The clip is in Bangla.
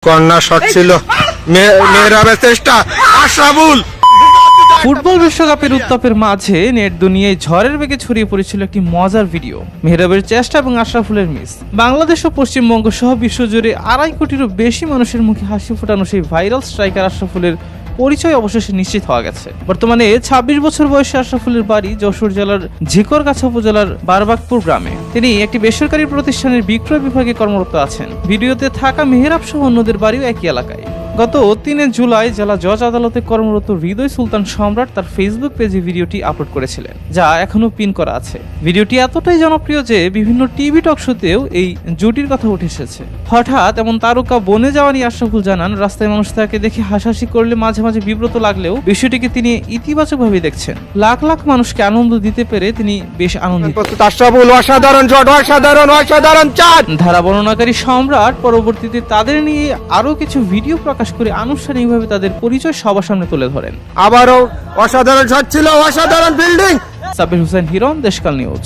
কর্নার শট ছিল মেহরাবের চেষ্টা আশরাফুল। ফুটবল বিশ্বকাপের উত্তাপের মাঝে নেট দুনিয়ায় ঝড়ের বেগে ছড়িয়ে পড়েছিল একটি মজার ভিডিও, মেহরাবের চেষ্টা এবং আশরাফুলের মিস। বাংলাদেশ ও পশ্চিমবঙ্গ সহ বিশ্বজুড়ে 2.5 কোটিরও বেশি মানুষের মুখে হাসি ফোটানো সেই ভাইরাল স্ট্রাইকার আশরাফুলের পরিচয় অবশেষে নিশ্চিত হওয়া গেছে। বর্তমানে 26 বছর বয়সী আশরাফুলের বাড়ি যশোর জেলার ঝিকরগাছা উপজেলার বারবাকপুর গ্রামে। তিনি একটি বেসরকারি প্রতিষ্ঠানের বিক্রয় বিভাগে কর্মরত আছেন। ভিডিওতে থাকা মেহরাব সহ অন্যদের বাড়িও একই এলাকায়। গত 3 জুলাই জেলা জজ আদালতে কর্মরত হৃদয় সুলতান সম্রাট তার ফেসবুক পেজে ভিডিওটি আপলোড করেছিলেন, যা এখনো পিন করা আছে। ভিডিওটি এতটাই জনপ্রিয় যে বিভিন্ন টিভি টক শোতেও এই জুটির কথা উঠে এসেছে। হঠাৎ এমন তারকা বনে যাওয়া নিয়ে আশরাফুল জানান, রাস্তায় মানুষ তাকে দেখে হাসাহাসি করলে মাঝে মাঝে বিব্রত লাগলেও বিষয়টিকে তিনি ইতিবাচকভাবে দেখছেন। লাখ লাখ মানুষকে আনন্দ দিতে পেরে তিনি বেশ আনন্দিত। আশরাফুল অসাধারণ শট, অসাধারণ চার। ধারা বর্ণনাকারী সম্রাট পরবর্তীতে তাদের নিয়ে আরো কিছু ভিডিও প্রকাশ করে আনুষ্ঠানিকভাবে তাদের পরিচয় সবার সামনে তুলে ধরেন। আবারও অসাধারণ শট ছিল, অসাধারণ ফিল্ডিং। সাব্বির হোসেন হিরণ, দেশকাল নিউজ।